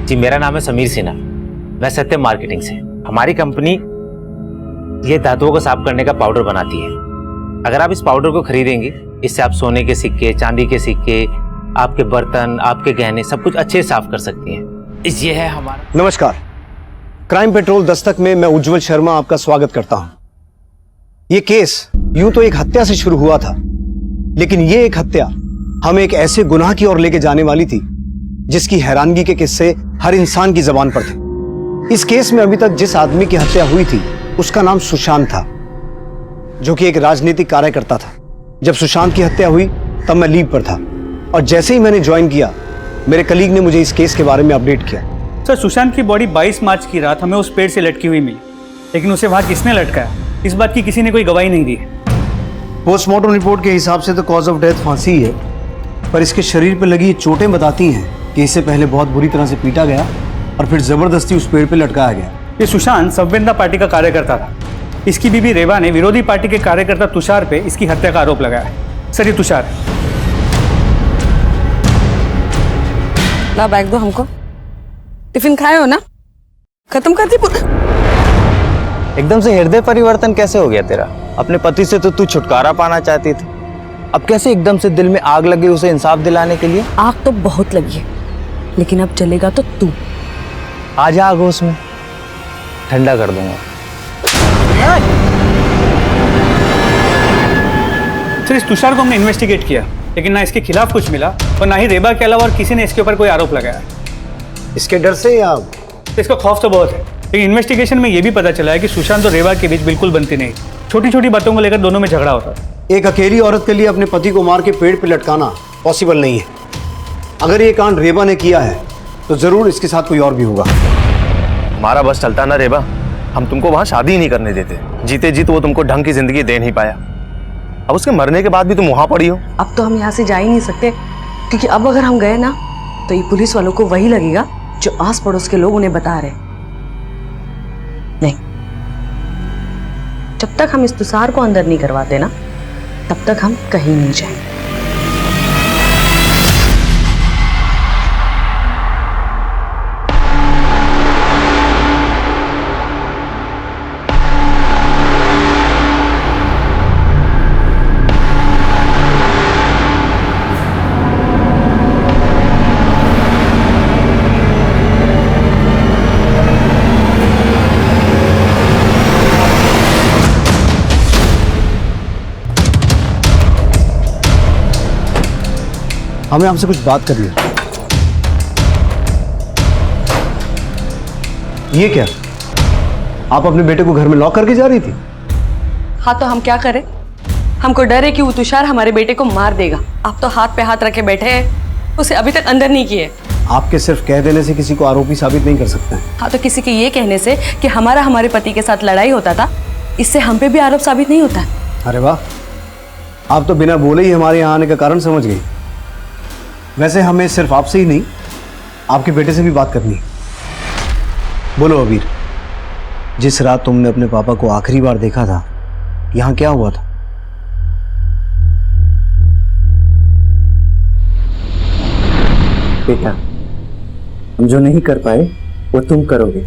जी मेरा नाम है समीर सिन्हा, मैं सत्यम मार्केटिंग से। हमारी कंपनी ये धातुओं को साफ करने का पाउडर बनाती है। अगर आप इस पाउडर को खरीदेंगे, इससे आप सोने के सिक्के, चांदी के सिक्के, आपके बर्तन, आपके गहने सब कुछ अच्छे से साफ कर सकती हैं। ये है हमारा। नमस्कार, क्राइम पेट्रोल दस्तक में मैं उज्जवल शर्मा आपका स्वागत करता हूं। ये केस यूं तो एक हत्या से शुरू हुआ था, लेकिन ये एक हत्या हमें एक ऐसे गुनाह की ओर लेके जाने वाली थी जिसकी हैरानगी के किस्से हर इंसान की जबान पर थे। इस केस में अभी तक जिस आदमी की हत्या हुई थी उसका नाम सुशांत था, जो कि एक राजनीतिक कार्यकर्ता था। जब सुशांत की हत्या हुई तब मैं लीव पर था और जैसे ही मैंने ज्वाइन किया, मेरे कलीग ने मुझे इस केस के बारे में अपडेट किया। सर, सुशांत की बॉडी 22 मार्च की रात हमें उस पेड़ से लटकी हुई मिली, लेकिन उसे वहां किसने लटकाया इस बात की किसी ने कोई गवाही नहीं दी। पोस्टमार्टम रिपोर्ट के हिसाब से तो कॉज ऑफ डेथ फांसी ही है, पर इसके शरीर पर लगी चोटें बताती हैं कि इससे पहले बहुत बुरी तरह से पीटा गया और फिर जबरदस्ती उस पेड़ पर लटकाया गया। ये सुशांत संवेदना पार्टी का कार्यकर्ता था। इसकी बीबी रेवा ने विरोधी पार्टी के कार्यकर्ता तुषार पे इसकी हत्या का आरोप लगाया है। सर, ये तुषार है। ला बैग दो हमको। टिफिन खाए हो ना? खत्म कर दी पूरा। एकदम से हृदय परिवर्तन कैसे हो गया तेरा? अपने पति से तो तू छुटकारा पाना चाहती थी, अब कैसे एकदम से दिल में आग लगी उसे इंसाफ दिलाने के लिए? आग तो बहुत लगी है, लेकिन अब जलेगा तो तू। आ जा आग उसमें, ठंडा कर दूंगा। सर, इस तुषार को हमने इन्वेस्टिगेट किया, लेकिन ना इसके खिलाफ कुछ मिला और ना ही रेबा के अलावा और किसी ने इसके ऊपर कोई आरोप लगाया। इसके डर से या इसका खौफ तो बहुत है, लेकिन इन्वेस्टिगेशन में यह भी पता चला है कि सुशांत और रेबा के बीच बिल्कुल बनती नहीं। छोटी छोटी बातों को लेकर दोनों में झगड़ा होता था। एक अकेली औरत के लिए अपने पति को मार के पेड़ पे लटकाना पॉसिबल नहीं है। अगर ये कांड रेबा ने किया है तो जरूर इसके साथ कोई और भी होगा। हमारा बस चलता ना रेबा, हम तुमको वहां शादी ही नहीं करने देते। जीते जीत वो तुमको ढंग की जिंदगी दे नहीं पाया, अब उसके मरने के बाद भी तुम वहां पड़ी हो। अब तो हम यहाँ से जा ही नहीं सकते, क्योंकि अब अगर हम गए ना तो ये पुलिस वालों को वही लगेगा जो आस पड़ोस के लोग उन्हें बता रहे। नहीं, जब तक हम इस तुषार को अंदर नहीं करवाते ना, तब तक हम कहीं नहीं जाएंगे। हमें आपसे कुछ बात करनी है। ये क्या, आप अपने बेटे को घर में लॉक करके जा रही थी? हाँ, तो हम क्या करें? हमको डर है कि वो तुषार हमारे बेटे को मार देगा। आप तो हाथ पे हाथ रखे बैठे हैं, उसे अभी तक अंदर नहीं किए। आपके सिर्फ कह देने से किसी को आरोपी साबित नहीं कर सकते हैं। हाँ, तो किसी के ये कहने से कि हमारे पति के साथ लड़ाई होता था, इससे हम पे भी आरोप साबित नहीं होता। अरे वाह, आप तो बिना बोले ही हमारे यहाँ आने का कारण समझ गई। वैसे हमें सिर्फ आपसे ही नहीं, आपके बेटे से भी बात करनी है। बोलो अबीर, जिस रात तुमने अपने पापा को आखिरी बार देखा था, यहाँ क्या हुआ था? बेटा, हम जो नहीं कर पाए वो तुम करोगे।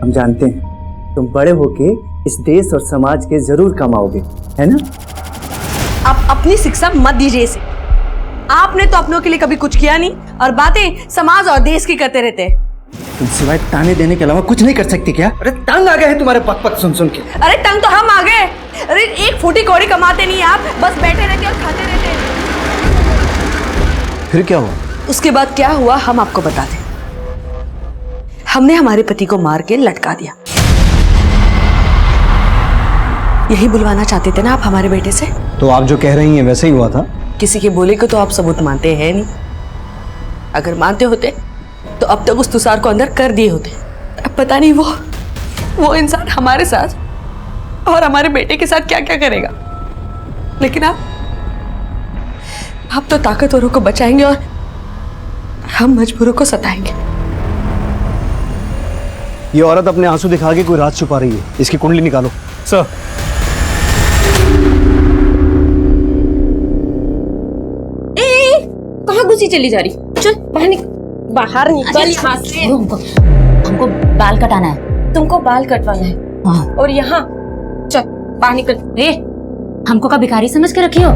हम जानते हैं तुम बड़े होके इस देश और समाज के जरूर कमाओगे, है ना? आप अपनी शिक्षा मत दीजिए इसे। आपने तो अपनों के लिए कभी कुछ किया नहीं और बातें समाज और देश की करते रहते हैं। तुम सिवाय ताने देने के अलावा कुछ नहीं कर सकती क्या? अरे तंग आ गए हैं तुम्हारे पक पक सुन सुन के। अरे तंग तो हम आ गए। अरे एक फूटी कौड़ी कमाते नहीं आप, बस बैठे रहते और खाते रहते हैं। फिर क्या हुआ? उसके बाद क्या हुआ हम आपको बता दें। हमने हमारे पति को मार के लटका दिया। यही बुलवाना चाहते थे ना आप हमारे बेटे से? तो आप जो कह रही हैं वैसे ही हुआ था? किसी के बोले को तो आप सबूत मानते हैं नहीं। अगर मानते होते तो अब तक उस तुषार को अंदर कर दिए होते। अब पता नहीं वो इंसान हमारे साथ और हमारे बेटे के साथ क्या क्या करेगा। लेकिन आप तो ताकतवरों को बचाएंगे और हम मजबूरों को सताएंगे। ये औरत अपने आंसू दिखा के कोई राज छुपा रही है। इसकी कुंडली निकालो। सर, कहाँ घुसी चली जा रही? चल बाहर निकल। बाहर निकल यहाँ से। हमको हमको बाल कटाना है। तुमको बाल कटवाना है? हाँ। और यहाँ चल बाहर निकल। ए, हमको का भिखारी समझ के रखी हो?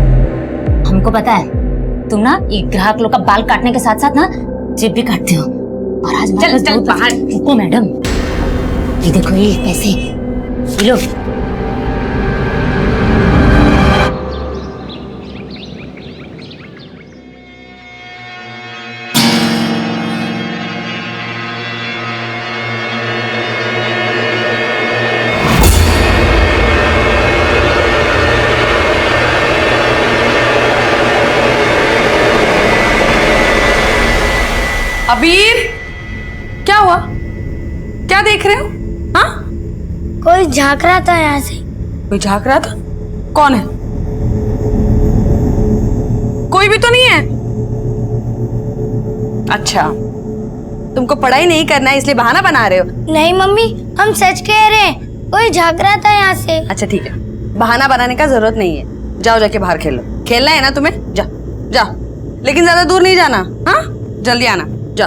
हमको पता है तुम ना ये ग्राहक लोग का बाल काटने के साथ साथ ना जेब भी काटते हो। और आज चल चल बाहर। रुको मैडम, ये देखो ये पैसे, ये लो। अबीर, क्या हुआ? क्या देख रहे हो? हाँ? कोई झांक रहा था यहाँ से। कोई झांक रहा था? कौन है? कोई भी तो नहीं है। अच्छा, तुमको पढ़ाई नहीं करना है इसलिए बहाना बना रहे हो? नहीं मम्मी, हम सच कह रहे हैं, कोई झांक रहा था यहाँ से। अच्छा ठीक है, बहाना बनाने का जरूरत नहीं है। जाओ जाके बाहर खेलो। खेलना है ना तुम्हें? जा जाओ, लेकिन ज्यादा दूर नहीं जाना। हाँ, जल्दी आना। जा।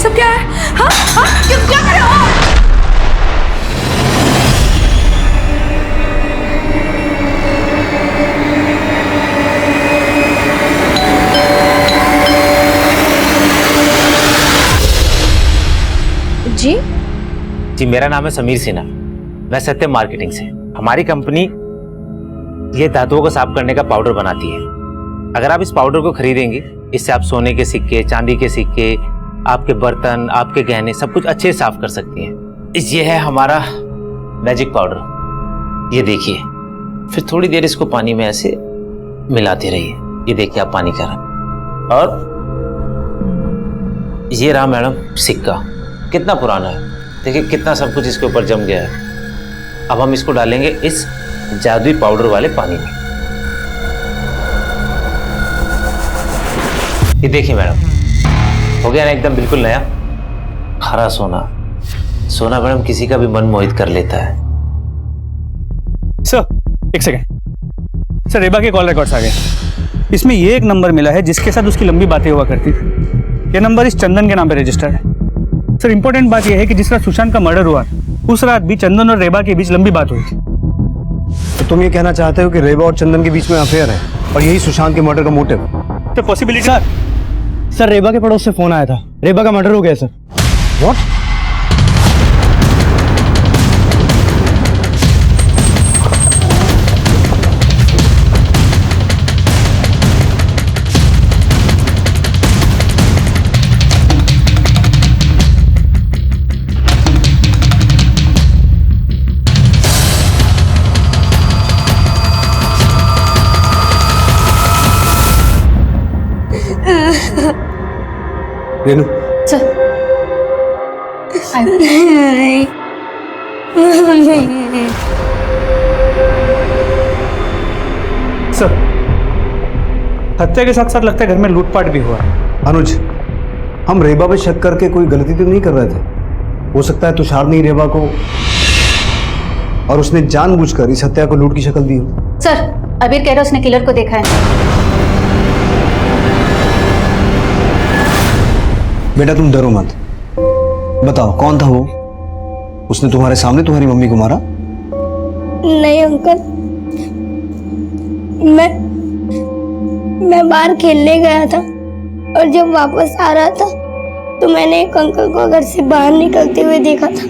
सब क्या है? हाँ हाँ, क्या कर रहे हो? जी जी, मेरा नाम है समीर सिन्हा। मैं सत्यम मार्केटिंग से। हमारी कंपनी ये धातुओं को साफ करने का पाउडर बनाती है। अगर आप इस पाउडर को खरीदेंगे, इससे आप सोने के सिक्के, चांदी के सिक्के, आपके बर्तन, आपके गहने सब कुछ अच्छे से साफ कर सकती हैं। ये है हमारा मैजिक पाउडर। ये देखिए, फिर थोड़ी देर इसको पानी में ऐसे मिलाते रहिए। ये देखिए, आप पानी कर रहे हैं। और ये रहा मैडम सिक्का, कितना पुराना है, देखिए कितना सब कुछ इसके ऊपर जम गया है। अब हम इसको डालेंगे इस जादुई पाउडर वाले पानी में। ये देखिए मैडम, हो गया ना एकदम बिल्कुल नया हरा सोना। सोना मैडम किसी का भी मन मोहित कर लेता है। सर एक सेकंड सर, रेबा के कॉल रिकॉर्ड्स आ गए। इसमें ये एक नंबर मिला है जिसके साथ उसकी लंबी बातें हुआ करती थी। ये नंबर इस चंदन के नाम पे रजिस्टर्ड है। सर इंपॉर्टेंट बात यह है कि जिस रात सुशांत का मर्डर हुआ उस रात भी चंदन और रेबा के बीच लंबी बात हुई थी। तो तुम ये कहना चाहते हो कि रेबा और चंदन के बीच में अफेयर है और यही सुशांत के मर्डर का मोटिव? तो पॉसिबिलिटी सर रेबा के पड़ोस से फोन आया था, रेबा का मर्डर हो गया सर। व्हाट? रेनू, सर हत्या के साथ साथ लगता है घर में लूटपाट भी हुआ है। अनुज, हम रेबा पे शक करके कोई गलती तो नहीं कर रहे थे। हो सकता है तुषार ने ही रेबा को और उसने जानबूझकर इस हत्या को लूट की शक्ल दी हो। सर अबीर कह रहा उसने किलर को देखा है। बेटा तुम डरो मत, बताओ कौन था वो? उसने तुम्हारे सामने तुम्हारी मम्मी को मारा? नहीं अंकल, मैं बाहर खेलने गया था और जब वापस आ रहा था तो मैंने एक अंकल को घर से बाहर निकलते हुए देखा था।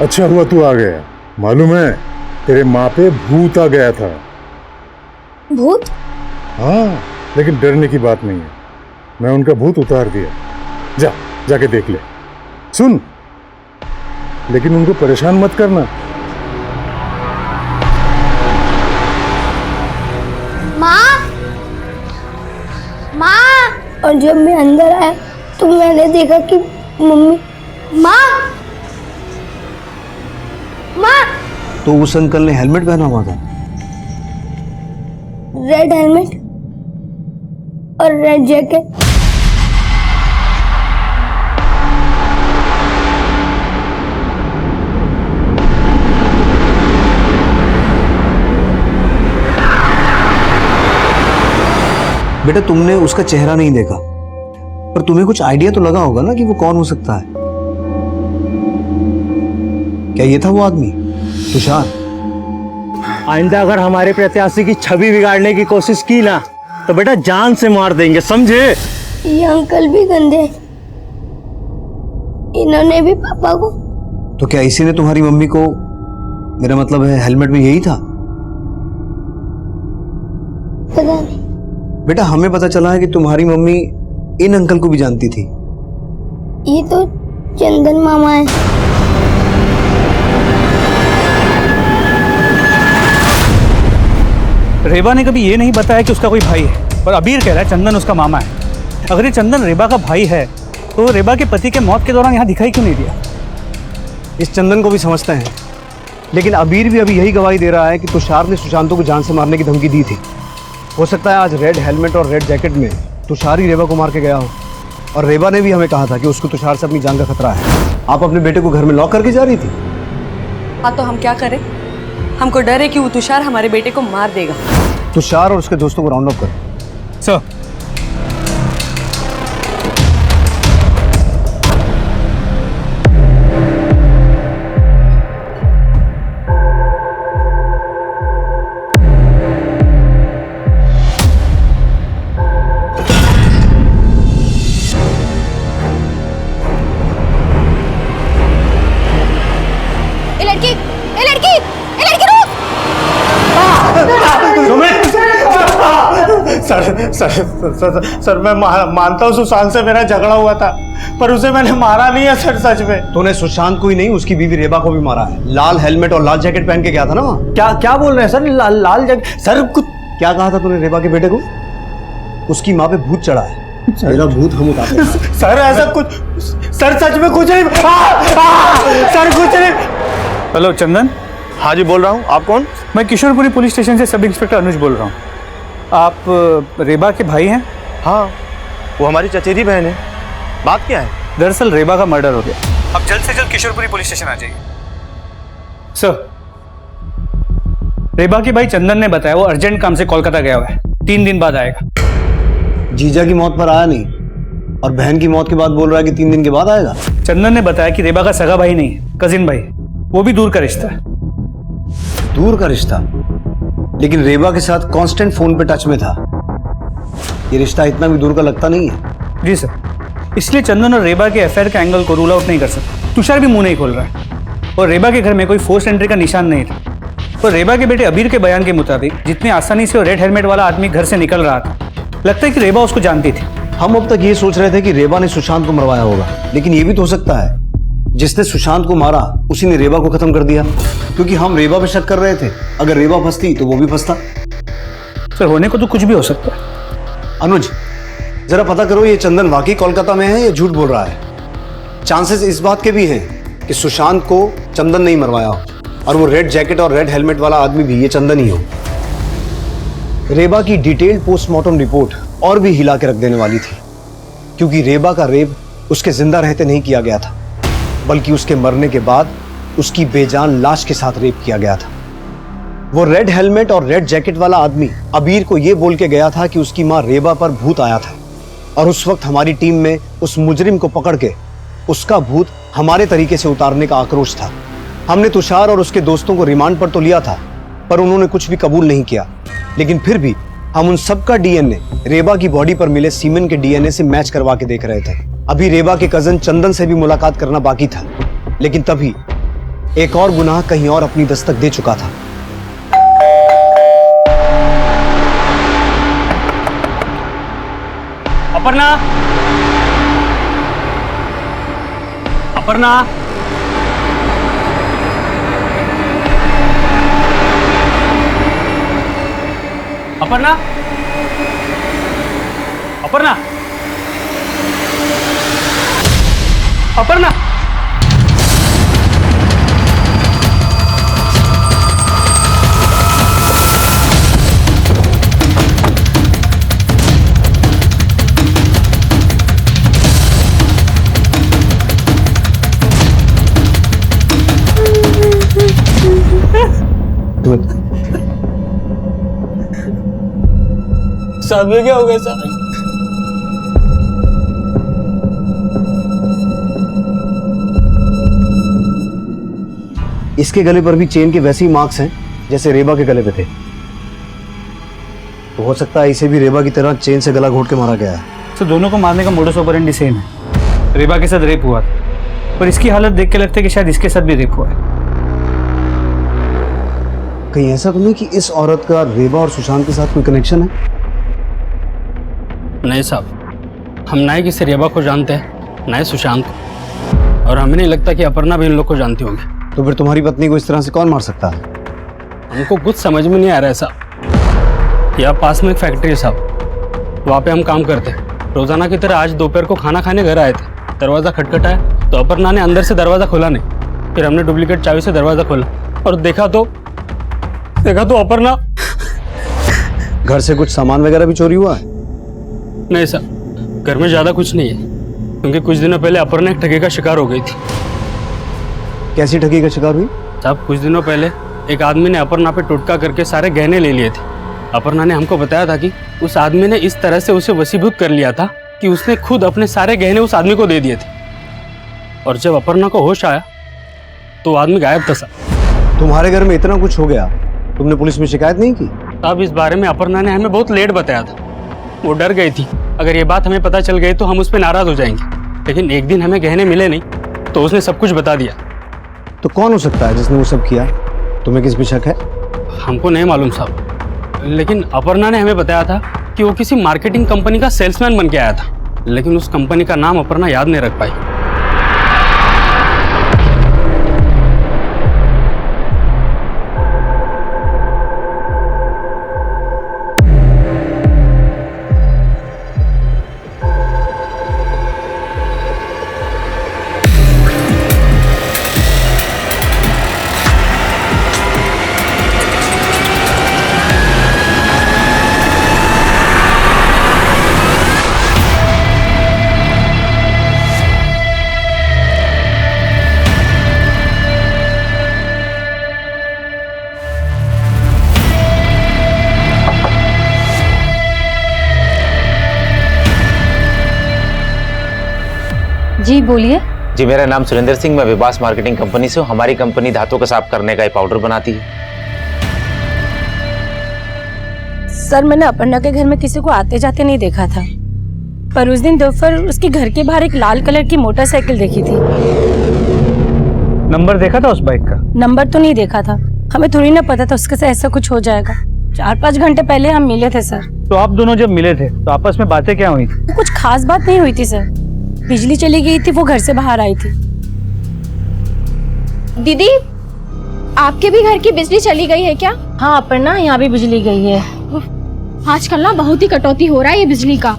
अच्छा हुआ तू आ गया। मालूम है तेरे माँ पे भूत आ गया था। भूत? हाँ, लेकिन डरने की बात नहीं है, मैं उनका भूत उतार दिया। जाके देख ले। सुन, लेकिन उनको परेशान मत करना। माँ, और जब मैं अंदर आया तो मैंने देखा कि मम्मी माँ माँ। तो उस अंकल ने हेलमेट पहना हुआ था? रेड हेलमेट और रेड जैकेट। बेटा तुमने उसका चेहरा नहीं देखा, पर तुम्हें कुछ आइडिया तो लगा होगा ना कि वो कौन हो सकता है। क्या ये था वो आदमी, तुषार? आइंदा अगर हमारे प्रत्याशी की छवि बिगाड़ने की कोशिश की ना तो बेटा जान से मार देंगे, समझे? ये अंकल भी गंदे, इन्होंने भी पापा को। तो क्या इसी ने तुम्हारी मम्मी को, मेरा मतलब है हेलमेट में यही था? पता नहीं बेटा हमें पता चला है कि तुम्हारी मम्मी इन अंकल को भी जानती थी। ये तो चंदन मामा है। रेबा ने कभी ये नहीं बताया कि उसका कोई भाई है, और अबीर कह रहा है चंदन उसका मामा है। अगर ये चंदन रेबा का भाई है तो रेबा के पति के मौत के दौरान यहाँ दिखाई क्यों नहीं दिया? इस चंदन को भी समझते हैं, लेकिन अबीर भी अभी यही गवाही दे रहा है कि तुषार ने सुशांतों को जान से मारने की धमकी दी थी। हो सकता है आज रेड हेलमेट और रेड जैकेट में तुषार ही रेबा को मार के गया हो, और रेबा ने भी हमें कहा था कि उसको तुषार से अपनी जान का खतरा है। आप अपने बेटे को घर में लॉक करके जा रही थी? हाँ तो हम क्या करें? हमको डर है कि वो तुषार हमारे बेटे को मार देगा। तुषार और उसके दोस्तों को राउंड अप करो। Sir sir sir sir sir मैं मानता हूँ सुशांत से मेरा झगड़ा हुआ था, पर उसे मैंने मारा नहीं है सर, सच में। तूने सुशांत को ही नहीं उसकी बीवी रेबा को भी मारा है। लाल हेलमेट और लाल जैकेट पहन के गया था ना वहाँ। क्या क्या बोल रहे हैं सर? लाल जैकेट? सर कुछ क्या कहा था तूने रेबा के बेटे को? उसकी माँ पे भूत चढ़ा है, मेरा भूत हम उतारते हैं। सर ऐसा कुछ, सर सच में कुछ नहीं। सर कुछ नहीं। हेलो चंदन। हाँ जी बोल रहा हूँ, आप कौन? मैं किशोरपुरी पुलिस स्टेशन से सब इंस्पेक्टर अनुज बोल रहा हूँ। आप रेबा के भाई हैं? हाँ, वो हमारी चचेरी बहन है। बात क्या है? दरअसल रेबा का मर्डर हो गया। अब जल्द से जल्द किशोरपुरी पुलिस स्टेशन आ जाइए। सर, रेबा के भाई चंदन ने बताया वो अर्जेंट काम से कोलकाता गया हुआ है, 3 दिन बाद आएगा। जीजा की मौत पर आया नहीं, और बहन की मौत के बाद बोल रहा है कि 3 दिन के बाद आएगा। चंदन ने बताया कि रेबा का सगा भाई नहीं, कजिन भाई, वो भी दूर का रिश्ता है। दूर का रिश्ता? लेकिन रेबा के साथ कांस्टेंट फोन पे टच में था। ये रिश्ता इतना भी दूर का लगता नहीं है। जी सर, इसलिए चंदन और रेबा के अफेयर के एंगल को रूल आउट नहीं कर सकते। तुषार भी मुंह नहीं खोल रहा है, और रेबा के घर में कोई फोर्स एंट्री का निशान नहीं था। और रेबा के बेटे अबीर के बयान के मुताबिक जितनी आसानी से वो रेड हेलमेट वाला आदमी घर से निकल रहा था, लगता है कि रेबा उसको जानती थी। हम अब तक ये सोच रहे थे कि रेबा ने सुशांत को मरवाया होगा, लेकिन ये भी तो हो सकता है जिसने सुशांत को मारा उसी ने रेबा को खत्म कर दिया, क्योंकि हम रेबा पे शक कर रहे थे। अगर रेबा फंसती तो वो भी फंसता। सर, होने को तो कुछ भी हो सकता है। अनुज, जरा पता करो ये चंदन वाकई कोलकाता में है या झूठ बोल रहा है। चांसेस इस बात के भी हैं कि सुशांत को चंदन नहीं मरवाया हो, और वो रेड जैकेट और रेड हेलमेट वाला आदमी भी ये चंदन ही हो। रेबा की डिटेल्ड पोस्टमार्टम रिपोर्ट और भी हिला के रख देने वाली थी, क्योंकि रेबा का रेप उसके जिंदा रहते नहीं किया गया था, बल्कि उसके मरने के बाद उसकी बेजान लाश के साथ रेप किया गया था। वो रेड हेलमेट और रेड जैकेट वाला आदमी अबीर को यह बोल के गया था कि उसकी मां रेबा पर भूत आया था, और उस वक्त हमारी टीम में उस मुजरिम को पकड़ के उसका भूत हमारे तरीके से उतारने का आक्रोश था। हमने तुषार और उसके दोस्तों को रिमांड पर तो लिया था, पर उन्होंने कुछ भी कबूल नहीं किया। लेकिन फिर भी हम उन सबका डीएनए रेबा की बॉडी पर मिले सीमेन के डीएनए से मैच करवा के देख रहे थे। अभी रेबा के कजन चंदन से भी मुलाकात करना बाकी था, लेकिन तभी एक और गुनाह कहीं और अपनी दस्तक दे चुका था। अपर्णा, अपर्णा, अपर्णा, अपर्णा, अपर्णा, साहब ये क्या हो गया साहब? इसके गले पर भी चेन के वैसे ही मार्क्स हैं जैसे रेबा के गले पे थे। तो हो सकता है इसे भी रेबा की तरह चेन से गला घोट के मारा गया है। तो दोनों को मारने का मोडस ऑपरेंडी सेम है। रेबा के साथ रेप हुआ था, पर इसकी हालत देख के लगता है कि शायद इसके साथ भी रेप हुआ है। कहीं ऐसा तो नहीं कि इस औरत का रेबा और सुशांत के साथ कोई कनेक्शन है? नहीं साहब, हम ना ही किसी रेबा को जानते हैं ना ही सुशांत को, और हमें नहीं लगता कि अपर्णा भी इन लोग को जानती होंगी। तो फिर तुम्हारी पत्नी को इस तरह से कौन मार सकता है? हमको कुछ समझ में नहीं आ रहा है साहब। यहाँ पास में एक फैक्ट्री है साहब, वहाँ पे हम काम करते हैं। रोजाना की तरह आज दोपहर को खाना खाने घर आए थे, दरवाज़ा खटखटाया तो अपर्णा ने अंदर से दरवाज़ा खोला नहीं। फिर हमने डुप्लीकेट चाबी से दरवाज़ा खोला और देखा तो अपर्णा। घर से कुछ सामान वगैरह भी चोरी हुआ है? नहीं साहब, घर में ज़्यादा कुछ नहीं है, क्योंकि कुछ दिनों पहले अपर्णा एक ठगी का शिकार हो गई थी। कैसी ठगी का शिकार हुई? साहब, कुछ दिनों पहले एक आदमी ने अपर्णा पे टोटका करके सारे गहने ले लिए थे। अपर्णा ने हमको बताया था कि उस आदमी ने इस तरह से उसे वशीभूत कर लिया था कि उसने खुद अपने सारे गहने उस आदमी को दे दिए थे। और जब अपर्णा को होश आया तो वो आदमी गायब था साहब। तुम्हारे घर में इतना कुछ हो गया, तुमने पुलिस में शिकायत नहीं की? साहब, इस बारे में अपर्णा ने हमें बहुत लेट बताया था। वो डर गई थी अगर ये बात हमें पता चल गई तो हम उस पर नाराज हो जाएंगे। लेकिन एक दिन हमें गहने मिले नहीं तो उसने सब कुछ बता दिया। तो कौन हो सकता है जिसने वो सब किया? तुम्हें किस पे शक है? हमको नहीं मालूम साहब, लेकिन अपर्णा ने हमें बताया था कि वो किसी मार्केटिंग कंपनी का सेल्समैन बन के आया था, लेकिन उस कंपनी का नाम अपर्णा याद नहीं रख पाई। जी बोलिए। जी, मेरा नाम सुरेंद्र सिंह, मैं विबास मार्केटिंग कंपनी से हूँ। हमारी कंपनी धातु को साफ करने का एक पाउडर बनाती है। सर, मैंने अपर्णा के घर में किसी को आते जाते नहीं देखा था, पर उस दिन दोपहर उसके घर के बाहर एक लाल कलर की मोटरसाइकिल देखी थी। नंबर देखा था उस बाइक का? नंबर तो नहीं देखा था, हमें थोड़ी ना पता था उसके साथ ऐसा कुछ हो जाएगा। 4-5 घंटे पहले हम मिले थे सर। तो आप दोनों जब मिले थे तो आपस में बातें क्या हुई थी? कुछ खास बात नहीं हुई थी सर। बिजली चली गई थी, वो घर से बाहर आई थी। दीदी, आपके भी घर की बिजली चली गई है क्या? हाँ अपर्णा, यहाँ भी बिजली गई है। आजकल ना बहुत ही कटौती हो रहा है ये बिजली का।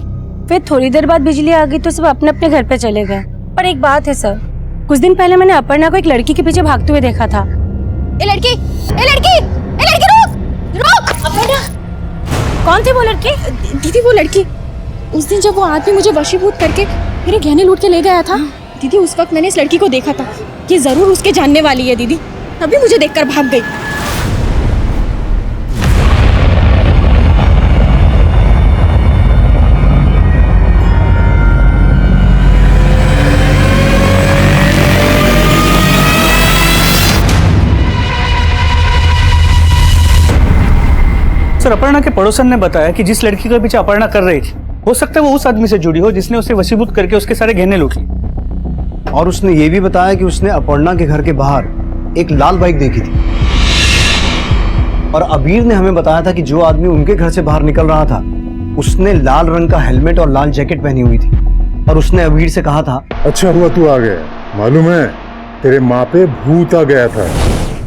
फिर थोड़ी देर बाद बिजली आ गई तो सब अपने अपने घर पे चले गए। पर एक बात है सर, कुछ दिन पहले मैंने अपर्णा को एक लड़की के पीछे भागते हुए देखा था। ए लड़की रुक! अपर्णा! कौन थी वो लड़की? दीदी, वो लड़की उस दिन जब वो आदमी मुझे वशीभूत करके मेरे गहने लूट के ले गया था दीदी, उस वक्त मैंने इस लड़की को देखा था। ये जरूर उसके जानने वाली है दीदी, तभी मुझे देखकर भाग गई। सर, अपर्णा के पड़ोसन ने बताया कि जिस लड़की का पीछे अपर्णा कर रही थी, हो सकता है वो उस आदमी से जुड़ी हो जिसने उसे वशीभूत करके उसके सारे गहने लूट लिए। और उसने ये भी बताया कि उसने अपर्णा के घर के बाहर एक लाल बाइक देखी थी। और अबीर ने हमें बताया था कि जो आदमी उनके घर से बाहर निकल रहा था उसने लाल रंग का हेलमेट और लाल जैकेट पहनी हुई थी। और उसने अबीर से कहा था, अच्छा हुआ तू आ गया, मालूम है तेरे माँ पे भूत आ गया था।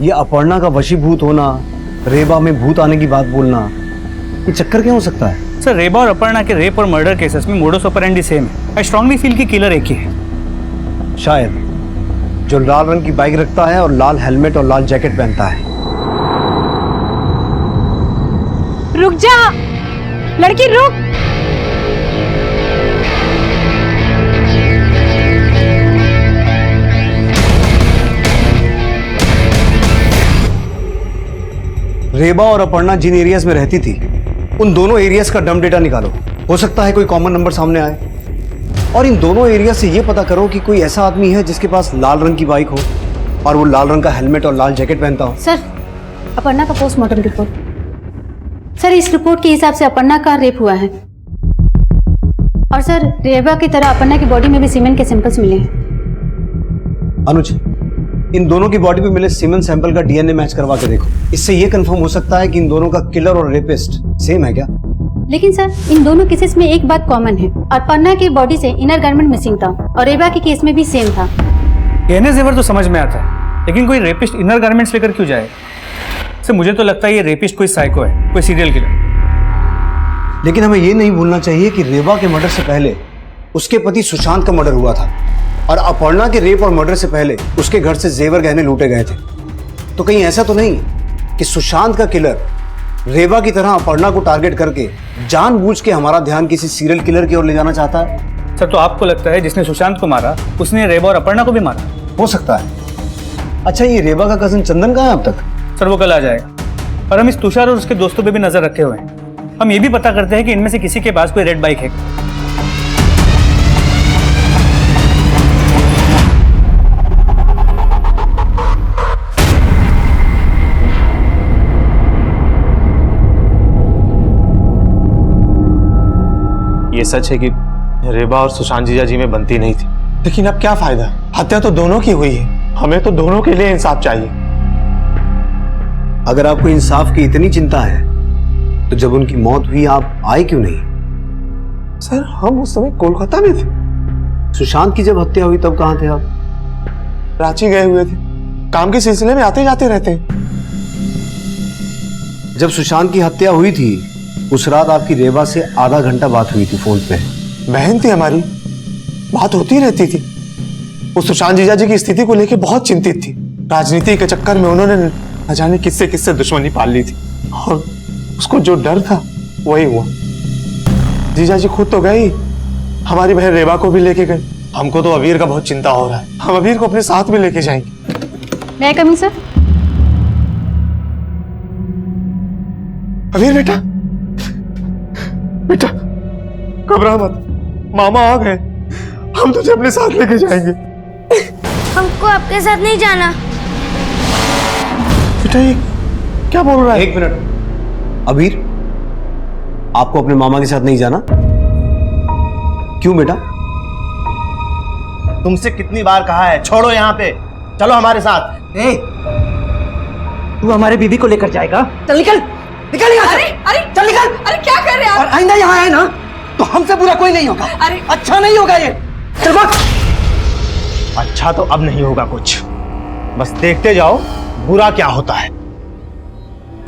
ये अपर्णा का वशीभूत होना, रेबा में भूत आने की बात बोलना, ये चक्कर क्या हो सकता है? सर, रेबा और अपर्णा के रेप और मर्डर केसेस में मोडस ऑपरेंडी सेम है। आई स्ट्रांगली फील कि किलर एक ही है। शायद, जो लाल रंग की बाइक रखता है और लाल हेलमेट और लाल जैकेट पहनता है। रुक जा लड़की, रुक। रेबा और अपर्णा जिन एरियाज में रहती थी उन दोनों एरियाज का डम डेटा निकालो। हो सकता है कोई कॉमन नंबर सामने आए। और इन दोनों एरिया से ये पता करो कि कोई ऐसा आदमी है जिसके पास लाल रंग की बाइक हो और वो लाल रंग का हेलमेट और लाल जैकेट पहनता हो। सर, अपर्णा का पोस्टमार्टम रिपोर्ट। सर, इस रिपोर्ट के हिसाब से अपर्णा का रेप हुआ है। और सर, रेबा की तरह अपर्णा की बॉडी में भी सीमेंट के सैंपल्स मिले हैं। अनुज, इन दोनों की बॉडी पे मिले सीमेंट सैंपल का डीएनए मैच करवा के देखो। इससे ये कंफर्म हो सकता है कि इन दोनों का किलर और रेपिस्ट सेम है क्या? लेकिन सर, इन दोनों केसेस में एक बात कॉमन है। अपर्णा की बॉडी से इनर गारमेंट मिसिंग था और रेबा के केस में भी सेम था। कहने जेवर तो समझ में आता है, लेकिन कोई रेपिस्ट इनर गारमेंट्स लेकर क्यों जाए? सर, मुझे तो लगता है ये रेपिस्ट कोई साइको है, कोई सीरियल किलर। लेकिन हमें ये नहीं भूलना चाहिए कि रेबा के मर्डर से पहले उसके पति सुशांत का मर्डर हुआ था और अपर्णा के रेप और मर्डर से पहले उसके घर से जेवर गहने लूटे गए थे। तो कहीं ऐसा तो नहीं कि सुशांत का किलर रेबा की तरह अपर्णा को टारगेट करके जानबूझ के हमारा ध्यान किसी सीरियल किलर की ओर ले जाना चाहता है? सर, तो आपको लगता है जिसने सुशांत को मारा उसने रेबा और अपर्णा को भी मारा? हो सकता है। अच्छा, ये रेबा का कजन चंदन कहाँ है अब तक? सर, वो कल आ जाएगा। और हम इस तुषार और उसके दोस्तों पे भी नजर रखे हुए हैं। हम ये भी पता करते हैं कि इनमें से किसी के पास कोई रेड बाइक है। ये सच है कि रेबा और सुशांत जीजा जी में बनती नहीं थी, लेकिन अब क्या फायदा? हत्या तो दोनों की हुई है। हमें तो दोनों के लिए इंसाफ चाहिए। अगर आपको इंसाफ की इतनी चिंता है तो जब उनकी मौत हुई आप आए क्यों नहीं? सर, हम उस समय कोलकाता में थे। सुशांत की जब हत्या हुई तब कहाँ थे आप? रांची गए हुए थे, काम के सिलसिले में आते जाते रहते हैं। जब सुशांत की हत्या हुई थी उस रात आपकी रेबा से आधा घंटा बात हुई थी फोन पे। बहन थी हमारी, बात होती रहती थी। वो सुशांत जीजा जी की स्थिति को लेकर बहुत चिंतित थी। राजनीति के चक्कर में उन्होंने न जाने किससे किससे दुश्मनी पाल ली थी और उसको जो डर था वही हुआ। जीजा जी खुद तो गई, हमारी बहन रेबा को भी लेके गए। हमको तो अबीर का बहुत चिंता हो रहा है। हम अबीर को अपने साथ में लेके जाएंगे। मैं कमिंग सर? अबीर बेटा, बेटा घबरा मत, मामा आ गए। हम तुझे अपने साथ लेके जाएंगे। हमको आपके साथ नहीं जाना। बेटा, ये क्या बोल रहा है? एक मिनट, अबीर, आपको अपने मामा के साथ नहीं जाना? क्यों बेटा? तुमसे कितनी बार कहा है, छोड़ो यहाँ पे, चलो हमारे साथ। ए, तू हमारे बीबी को लेकर जाएगा? चल निकल, निकल यहाँ से। अरे चल निकल। अरे क्या कर रहे हैं और आप? आइंदा यहाँ है ना तो हमसे बुरा कोई नहीं होगा। अरे अच्छा नहीं होगा ये। चल भाग। अच्छा तो अब नहीं होगा कुछ, बस देखते जाओ बुरा क्या होता है।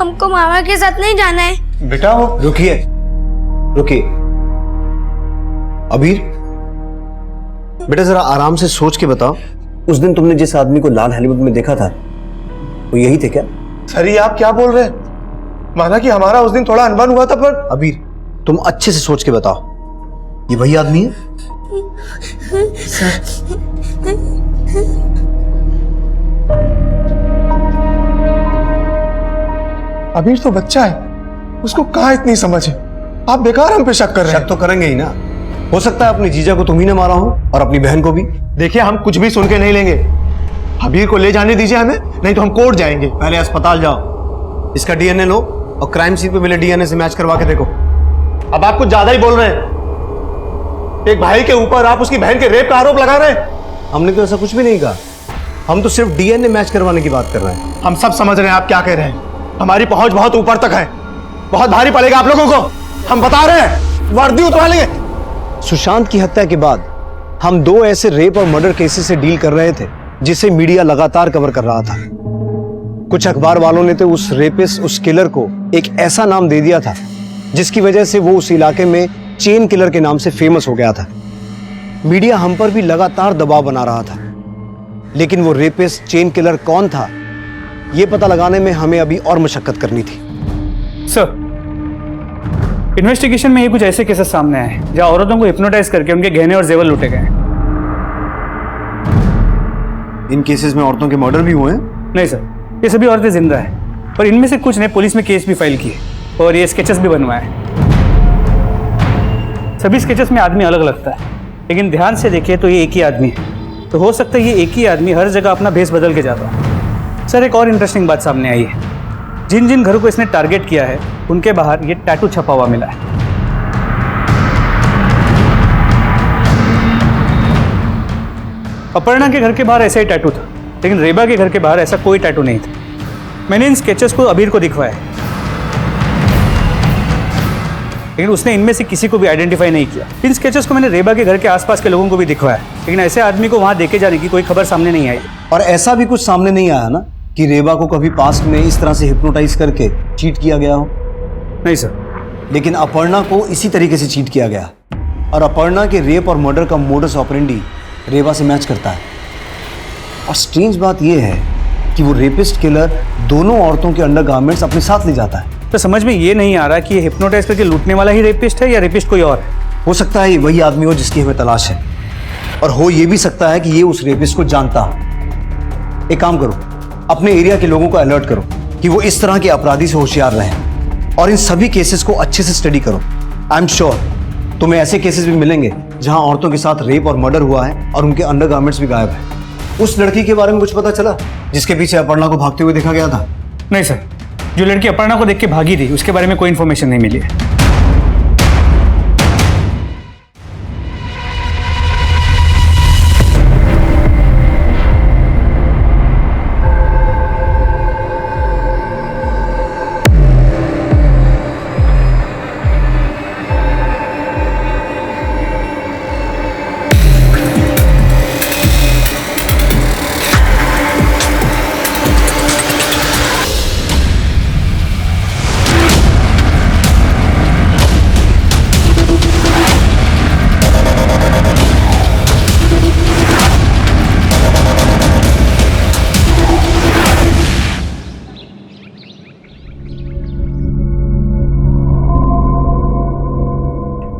हमको मामा के साथ नहीं जाना है। बेटा वो रुकिए, रुकिए। अबीर बेटा, जरा आराम से सोच के बताओ, उस दिन तुमने जिस आदमी को लाल हेलमेट में देखा था वो यही थे क्या? सर, ये आप क्या बोल रहे हैं? माना कि हमारा उस दिन थोड़ा अनबन हुआ था, पर अबीर तुम अच्छे से सोच के बताओ, ये वही आदमी है? अबीर तो बच्चा है, उसको कहाँ इतनी समझ है। आप बेकार हम पे शक कर रहे हैं। शक तो करेंगे ही ना। हो सकता है अपनी जीजा को तुम ही ने मारा हो और अपनी बहन को भी। देखिए, हम कुछ भी सुन के नहीं लेंगे। अबीर को ले जाने दीजिए हमें, नहीं तो हम कोर्ट जाएंगे। पहले अस्पताल जाओ, इसका डीएनए लो और क्राइम सीन पे मिले डीएनए से मैच करवा के देखो। अब आप कुछ ज्यादा ही बोल रहे हैं। एक भाई के ऊपर आप उसकी बहन के रेप का आरोप लगा रहे हैं। हमने तो ऐसा कुछ भी नहीं कहा, हम तो सिर्फ डीएनए मैच करवाने की बात कर रहे हैं। हम सब समझ रहे हैं आप क्या कह रहे हैं। हमारी पहुंच बहुत ऊपर तक है, बहुत भारी पड़ेगा आप लोगों को। हम बता रहे हैं, वर्दी उतरवा लेंगे। सुशांत की हत्या के बाद हम दो ऐसे रेप और मर्डर केसेस से डील कर रहे थे जिसे मीडिया लगातार कवर कर रहा था। कुछ अखबार वालों ने तो उस रेपिस्ट, उस किलर को एक ऐसा नाम दे दिया था जिसकी वजह से वो उस इलाके में चेन किलर के नाम से फेमस हो गया था। मीडिया हम पर भी लगातार दबाव बना रहा था, लेकिन वो रेपिस्ट चेन किलर कौन था ये पता लगाने में हमें अभी और मशक्कत करनी थी। सर, इन्वेस्टिगेशन में ये कुछ ऐसे केसेस सामने आए हैं जहां औरतों को हिप्नोटाइज करके उनके गहने और जेवर लूटे गए। इन केसेस में औरतों के मर्डर भी हुए हैं? नहीं सर, ये सभी औरतें जिंदा हैं और इनमें से कुछ ने पुलिस में केस भी फाइल किए और ये स्केचेस भी बनवाए। सभी स्केचेस में आदमी अलग लगता है, लेकिन ध्यान से देखिए तो ये एक ही आदमी है। तो हो सकता है ये एक ही आदमी हर जगह अपना भेष बदल के जाता है। सर, एक और इंटरेस्टिंग बात सामने आई है। जिन जिन घरों को इसने टारगेट किया है उनके बाहर ये टैटू छपा हुआ मिला है। अपर्णा के घर के बाहर ऐसा ही टैटू था, लेकिन रेबा के घर के बाहर ऐसा कोई टैटू नहीं था। मैंने इन स्केचेस को अबीर को दिखवाया, लेकिन उसने इनमें से किसी को भी आइडेंटिफाई नहीं किया। इन स्केचेस को मैंने रेबा के घर के आसपास के लोगों को भी दिखवाया, लेकिन ऐसे आदमी को वहां देखे जाने की कोई खबर सामने नहीं आई। और ऐसा भी कुछ सामने नहीं आया ना कि रेबा को कभी पास्ट में इस तरह से हिप्नोटाइज करके चीट किया गया हो? नहीं सर। लेकिन अपर्णा को इसी तरीके से चीट किया गया, और अपर्णा के रेप और मर्डर का मोडस ऑपरेंडी रेबा से मैच करता है। और स्ट्रेंज बात यह है कि वो रेपिस्ट किलर दोनों औरतों के अंडरगारमेंट्स अपने साथ ले जाता है। तो समझ में ये नहीं आ रहा कि ये हिप्नोटाइज करके लूटने वाला ही रेपिस्ट है या रेपिस्ट कोई और है। हो सकता है वही आदमी हो जिसकी हमें तलाश है, और हो ये भी सकता है कि ये उस रेपिस्ट को जानता हो। एक काम करो, अपने एरिया के लोगों को अलर्ट करो कि वो इस तरह के अपराधी से होशियार रहें, और इन सभी केसेस को अच्छे से स्टडी करो। आई एम श्योर तुम्हें ऐसे केसेस भी मिलेंगे जहां औरतों के साथ रेप और मर्डर हुआ है और उनके अंडरगारमेंट्स भी गायब है। उस लड़की के बारे में कुछ पता चला जिसके पीछे अपर्णा को भागते हुए देखा गया था? नहीं सर, जो लड़की अपर्णा को देख के भागी थी उसके बारे में कोई इन्फॉर्मेशन नहीं मिली है।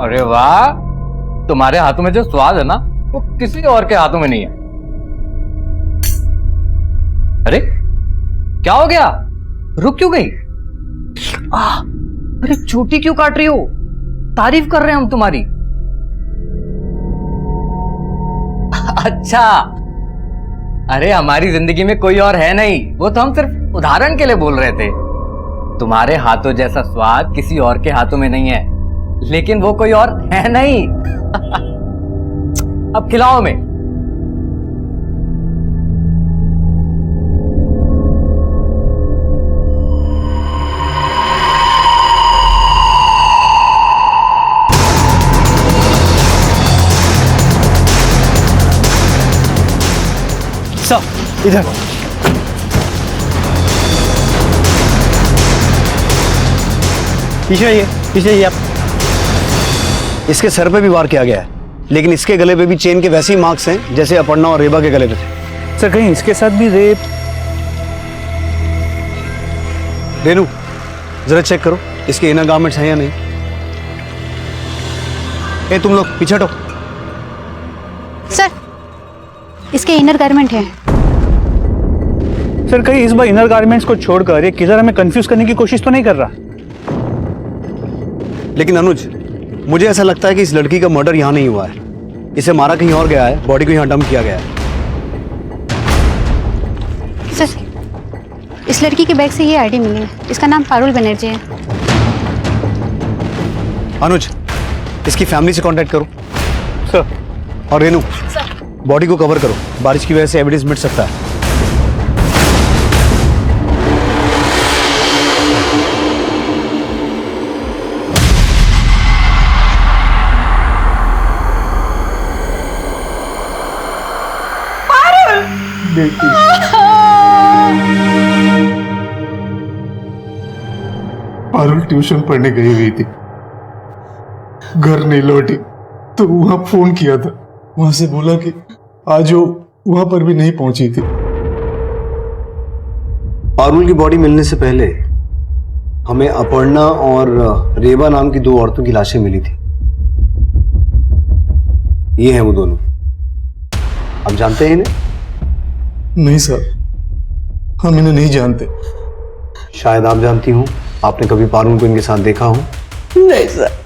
अरे वाह, तुम्हारे हाथों में जो स्वाद है ना वो किसी और के हाथों में नहीं है। अरे क्या हो गया, रुक क्यों गई? अरे चोटी क्यों काट रही हो? तारीफ कर रहे हैं हम तुम्हारी। अच्छा, अरे हमारी जिंदगी में कोई और है नहीं, वो तो हम सिर्फ उदाहरण के लिए बोल रहे थे। तुम्हारे हाथों जैसा स्वाद किसी और के हाथों में नहीं है, लेकिन वो कोई और है नहीं। अब खिलाओ में। सब इधर पीछे आइए, पीछे आइए आप। इसके सर पे भी वार किया गया है, लेकिन इसके गले पे भी चेन के वैसे ही मार्क्स हैं जैसे अपर्णा और रेबा के गले पे थे। सर, कहीं इसके साथ भी रेप? रेनू, जरा चेक करो इसके इनर गारमेंट्स हैं या नहीं। ए तुम लोग पीछे हटो। सर, इसके इनर गारमेंट हैं। सर, कहीं इस बार इनर गारमेंट्स को छोड़कर ये किधर हमें कंफ्यूज करने की कोशिश तो नहीं कर रहा? लेकिन अनुज, मुझे ऐसा लगता है कि इस लड़की का मर्डर यहाँ नहीं हुआ है, इसे मारा कहीं और गया है, बॉडी को यहाँ डंप किया गया है। सर, इस लड़की के बैग से ये आईडी मिली है, इसका नाम पारुल बनर्जी है। अनुज, इसकी फैमिली से कांटेक्ट करो। सर। और रेनू, बॉडी को कवर करो, बारिश की वजह से एविडेंस मिट सकता है। पारुल ट्यूशन पढ़ने गई हुई थी, घर नहीं लौटी तो वहां फोन किया था, वहां से बोला कि आज वो वहां पर भी नहीं पहुंची थी। पारुल की बॉडी मिलने से पहले हमें अपर्णा और रेबा नाम की 2 औरतों की लाशें मिली थी। ये हैं वो दोनों। आप जानते हैं इन्हें? नहीं सर, हम इन्हें नहीं जानते। शायद आप जानती हो, आपने कभी पारुल को इनके साथ देखा हो? नहीं सर।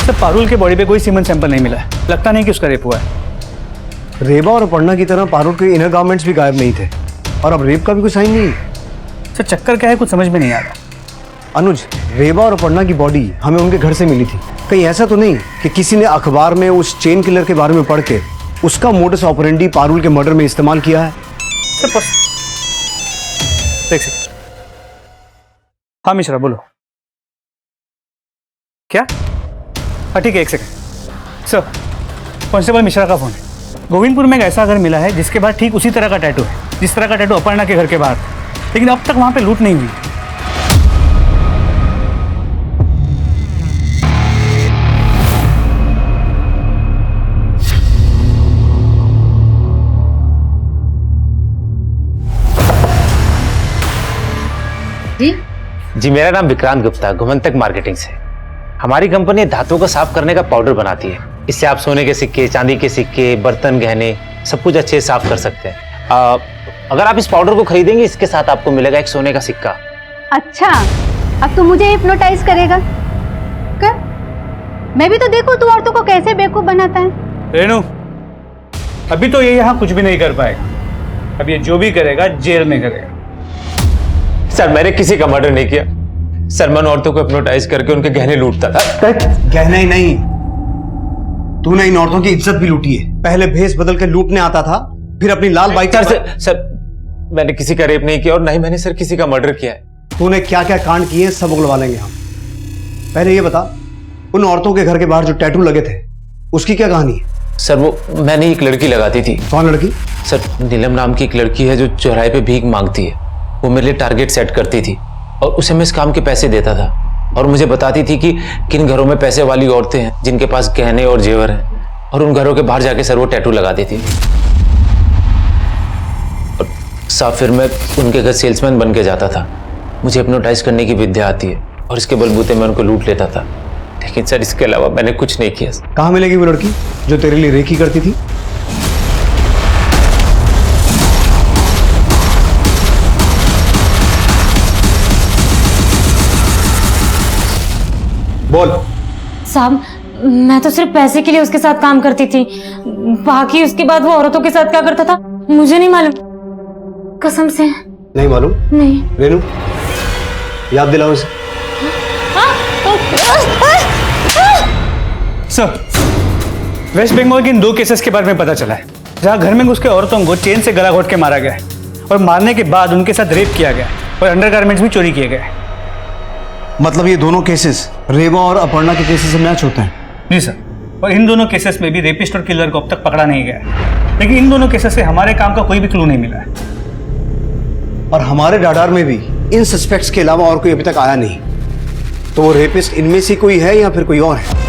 सर पारुल के बॉडी पे कोई सीमेंट सैंपल नहीं मिला है, लगता नहीं कि उसका रेप हुआ है। रेबा और अपर्णा की तरह पारुल के इनर गारमेंट्स भी गायब नहीं थे और अब रेप का भी कोई साइन नहीं है। सर चक्कर क्या है, कुछ समझ में नहीं आ रहा। अनुज, रेबा और अपर्णा की बॉडी हमें उनके घर से मिली थी। कहीं ऐसा तो नहीं कि किसी ने अखबार में उस चेन किलर के बारे में पढ़ के उसका मोडस ऑपरेंडी पारुल के मर्डर में इस्तेमाल किया है? सर एक सेकंड। हाँ मिश्रा बोलो। क्या? हाँ ठीक है, एक सेकंड। सर कांस्टेबल मिश्रा का फोन है। गोविंदपुर में एक ऐसा घर मिला है जिसके बाद ठीक उसी तरह का टैटू है जिस तरह का टैटू अपर्णा के घर के बाहर, लेकिन अब तक वहां पे लूट नहीं हुई। जी मेरा नाम विक्रांत गुप्ता, घुमंतक मार्केटिंग से। हमारी कंपनी धातुओं को साफ करने का पाउडर बनाती है। इससे आप सोने के सिक्के, चांदी के सिक्के, बर्तन, गहने सब कुछ अच्छे से साफ कर सकते हैं। अगर आप इस पाउडर को खरीदेंगे, इसके साथ आपको मिलेगा एक सोने का सिक्का। अच्छा, अब तो मुझे हिप्नोटाइज करेगा कर? मैं भी तो देखूं तू औरतों को कैसे बेवकूफ बनाता है। रेनू, अभी तो ये यहाँ कुछ भी नहीं कर पाएगा। अब ये जो भी करेगा जेल में करेगा। सर मैंने किसी का मर्डर नहीं किया। सर मैं औरतों को हिप्नोटाइज करके उनके गहने लूटता था। गहने ही नहीं, तूने इन औरतों की इज्जत भी लूटी है। पहले भेस बदल के लूटने आता था, फिर अपनी लाल बाइक। सर मैंने किसी का रेप नहीं किया और ना ही मैंने सर किसी का मर्डर किया है। तूने क्या क्या कांड किए सब उगलवा लेंगे हम। पहले ये बता, उन औरतों के घर के बाहर जो टैटू लगे थे उसकी क्या कहानी है? सर वो मैंने एक लड़की लगाती थी। कौन लड़की? सर नीलम नाम की एक लड़की है जो चौराहे पे भीख मांगती है। वो मेरे लिए टारगेट सेट करती थी और उसे मैं इस काम के पैसे देता था और मुझे बताती थी कि किन घरों में पैसे वाली औरतें हैं जिनके पास गहने और जेवर हैं, और उन घरों के बाहर जाके सर वो टैटू लगाती थी। और साहब फिर मैं उनके घर सेल्समैन बन के जाता था। मुझे हिप्नोटाइज करने की विद्या आती है और इसके बलबूते मैं उनको लूट लेता था। लेकिन सर इसके अलावा मैंने कुछ नहीं किया। कहाँ मिलेगी वो लड़की जो तेरे लिए रेकी करती थी? बोल। साहब मैं तो सिर्फ पैसे के लिए उसके साथ काम करती थी, बाकी उसके बाद वो औरतों के साथ क्या करता था मुझे नहीं मालूम, कसम से नहीं मालूम। नहीं। रेनू याद दिलाओ इसे। सर वेस्ट बंगाल के इन 2 केसेस के बारे में पता चला है जहां घर में घुस के औरतों को चेन से गला घोट के मारा गया है और मारने के बाद उनके साथ रेप किया गया और अंडरगारमेंट्स भी चोरी किए गए। मतलब ये दोनों केसेस रेबा और अपर्णा के केसेस से मैच होते हैं? जी सर, और इन दोनों केसेस में भी रेपिस्ट और किलर को अब तक पकड़ा नहीं गया है, लेकिन इन दोनों केसेस से हमारे काम का कोई भी क्लू नहीं मिला है। और हमारे राडार में भी इन सस्पेक्ट्स के अलावा और कोई अभी तक आया नहीं। तो वो रेपिस्ट इनमें से कोई है या फिर कोई और है?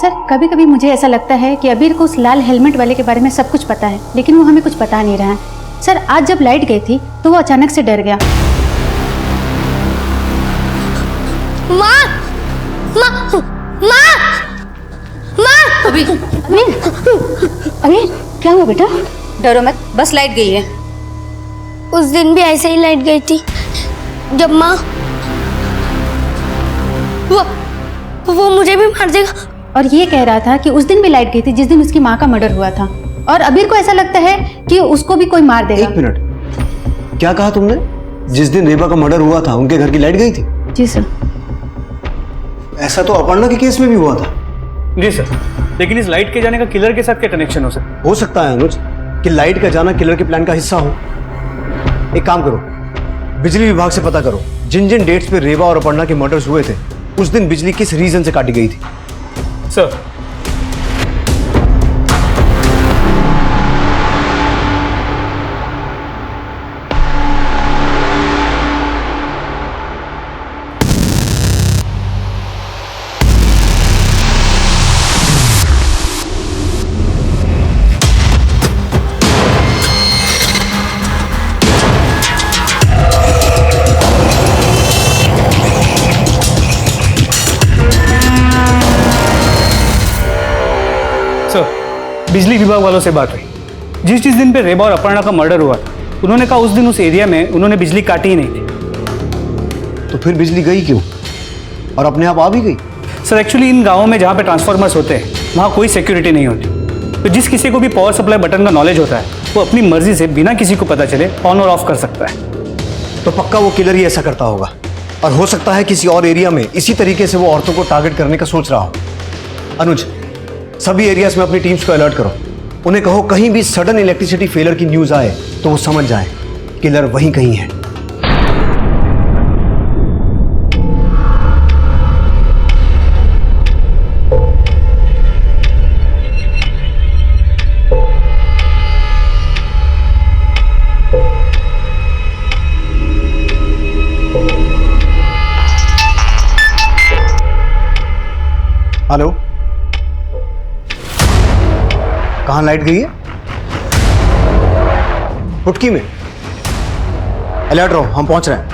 सर कभी कभी मुझे ऐसा लगता है कि अबीर को उस लाल हेलमेट वाले के बारे में सब कुछ पता है, लेकिन वो हमें कुछ बता नहीं रहा है। सर आज जब लाइट गई थी तो वो अचानक से डर गया। माँ, माँ, माँ, माँ। अबीर क्या हुआ बेटा? डरो मत, बस लाइट गई है। उस दिन भी ऐसे ही लाइट गई थी जब माँ वो मुझे भी मार देगा। और ये कह रहा था कि उस दिन भी लाइट गई थी जिस दिन उसकी माँ का मर्डर हुआ था, और अबीर को ऐसा लगता है कि उसको भी कोई मार देगा। 1 मिनट, क्या कहा तुमने? जिस दिन रेबा का मर्डर हुआ था उनके घर की लाइट गई थी? जी सर। ऐसा तो अपर्णा के केस में भी हुआ था। जी सर, लेकिन इस लाइट के जाने का किलर के साथ क्या कनेक्शन हो सकता? हो सकता है अनुज कि लाइट का जाना किलर के प्लान का हिस्सा हो। एक काम करो, बिजली विभाग से पता करो जिन जिन डेट्स पे रेबा और अपर्णा के मर्डर्स हुए थे उस दिन बिजली किस रीजन से काटी गई थी। सर बिजली विभाग वालों से बात हुई। जिस दिन पे रेबा और अपर्णा का मर्डर हुआ था, उन्होंने कहा उस दिन उस एरिया में उन्होंने बिजली काटी ही नहीं थी। तो फिर बिजली गई क्यों और अपने आप आ भी गई? सर एक्चुअली इन गाँवों में जहाँ पे ट्रांसफार्मर्स होते हैं वहाँ कोई सिक्योरिटी नहीं होती, तो जिस किसी को भी पावर सप्लाई बटन का नॉलेज होता है वो अपनी मर्जी से बिना किसी को पता चले ऑन और ऑफ कर सकता है। तो पक्का वो किलर ही ऐसा करता होगा, और हो सकता है किसी और एरिया में इसी तरीके से वो औरतों को टारगेट करने का सोच रहा हो। अनुज, सभी एरियाज में अपनी टीम्स को अलर्ट करो। उन्हें कहो कहीं भी सडन इलेक्ट्रिसिटी फेलियर की न्यूज आए तो वो समझ जाए किलर वहीं कहीं है। हेलो, कहाँ लाइट गई है? पुटकी में। अलर्ट रहो, हम पहुंच रहे हैं।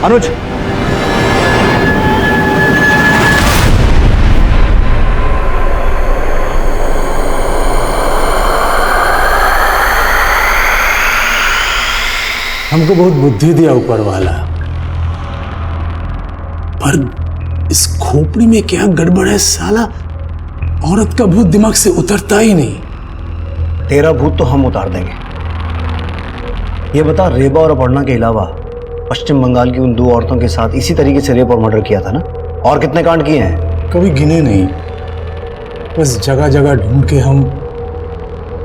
अनुज, हमको बहुत बुद्धि दिया ऊपर वाला, पर इस खोपड़ी में क्या गड़बड़ है साला। औरत का भूत दिमाग से उतरता ही नहीं। तेरा भूत तो हम उतार देंगे। ये बता, रेबा और अपर्णा के अलावा पश्चिम बंगाल की उन 2 औरतों के साथ इसी तरीके से रेप और मर्डर किया था ना? और कितने कांड किए हैं? कभी गिने नहीं, बस जगह जगह ढूंढ के हम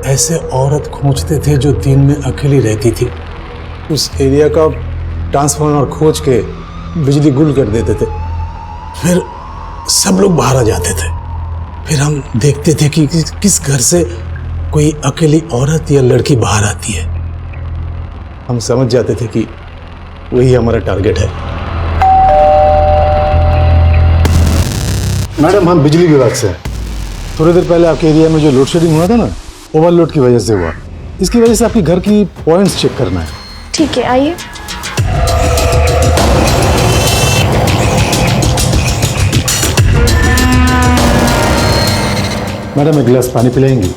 ऐसे औरत खोजते थे जो दिन में अकेली रहती थी। उस एरिया का ट्रांसफार्मर खोज के बिजली गुल कर देते थे, फिर सब लोग बाहर आ जाते थे। फिर हम देखते थे कि किस घर से कोई अकेली औरत या लड़की बाहर आती है। हम समझ जाते थे कि वही हमारा टारगेट है। मैडम, हम बिजली विभाग से हैं। थोड़ी देर पहले आपके एरिया में जो लोड शेडिंग हुआ था ना, ओवरलोड की वजह से हुआ। इसकी वजह से आपके घर की पॉइंट्स चेक करना है। ठीक है, आइए। मैडम, एक गिलास पानी पिलाएंगी?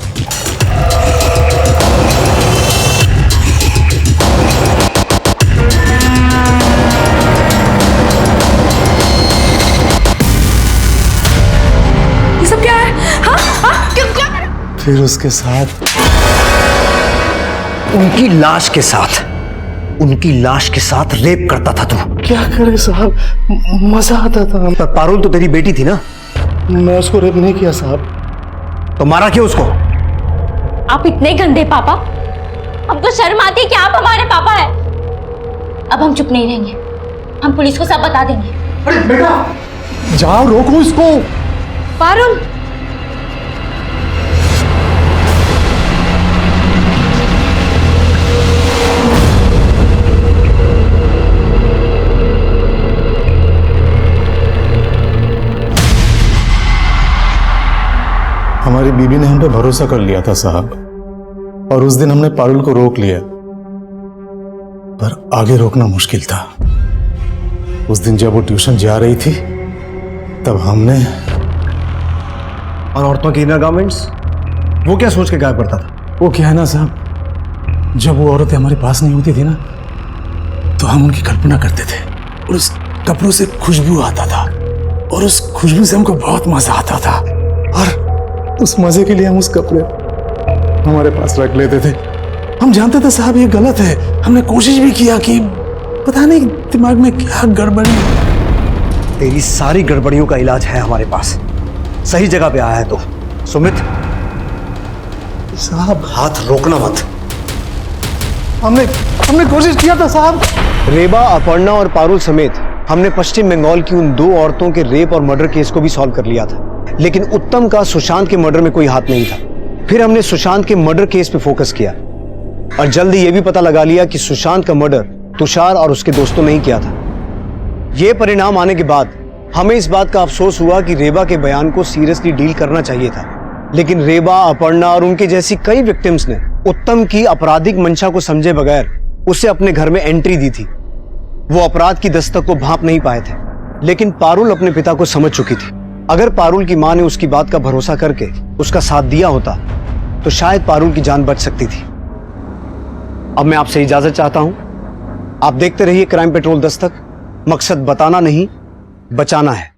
ये सब क्या है? हाँ हाँ, क्या? फिर उसके साथ उनकी लाश के साथ रेप करता था तू। क्या करे साहब, मजा आता था। पर पारुल तो तेरी बेटी थी ना? मैं उसको रेप नहीं किया साहब। तो मारा क्यों उसको? आप इतने गंदे पापा, हमको शर्म आती है कि आप हमारे पापा हैं। अब हम चुप नहीं रहेंगे, हम पुलिस को सब बता देंगे। अरे बेटा, जाओ रोको इसको। पारुल, हमारी बीबी ने हम पे भरोसा कर लिया था साहब, और उस दिन हमने पारुल को रोक लिया, पर आगे रोकना मुश्किल था। उस दिन जब वो ट्यूशन जा रही थी तब हमने। और औरतों के इनर गारमेंट्स, वो क्या सोच के गायब करता था? वो क्या है ना साहब, जब वो औरतें हमारे पास नहीं होती थी ना, तो हम उनकी कल्पना करते थे, और उस कपड़ों से खुशबू आता था, और उस खुशबू से हमको बहुत मजा आता था, और उस मजे के लिए हम उस कपड़े हमारे पास रख लेते थे। हम जानते थे साहब ये गलत है, हमने कोशिश भी किया कि पता नहीं दिमाग में क्या गड़बड़ी। तेरी सारी गड़बड़ियों का इलाज है हमारे पास। सही जगह पे आया है तो। सुमित साहब, हाथ रोकना मत। हमने कोशिश किया था साहब। रेबा, अपर्णा और पारुल समेत हमने पश्चिम बंगाल की उन 2 औरतों के रेप और मर्डर केस को भी सॉल्व कर लिया था, लेकिन उत्तम का सुशांत के मर्डर में कोई हाथ नहीं था। फिर हमने सुशांत के मर्डर केस पे फोकस किया, और जल्दी यह भी पता लगा लिया कि सुशांत का मर्डर तुषार और उसके दोस्तों ने ही किया था। यह परिणाम आने के बाद हमें इस बात का अफसोस हुआ कि रेबा के बयान को सीरियसली डील करना चाहिए था, लेकिन रेबा, अपर्णा और उनकी जैसी कई विक्टिम्स ने उत्तम की आपराधिक मंशा को समझे बगैर उसे अपने घर में एंट्री दी थी। वो अपराध की दस्तक को भांप नहीं पाए थे, लेकिन पारुल अपने पिता को समझ चुकी थी। अगर पारुल की मां ने उसकी बात का भरोसा करके उसका साथ दिया होता तो शायद पारुल की जान बच सकती थी। अब मैं आपसे इजाजत चाहता हूं। आप देखते रहिए क्राइम पेट्रोल दस्तक। मकसद बताना नहीं, बचाना है।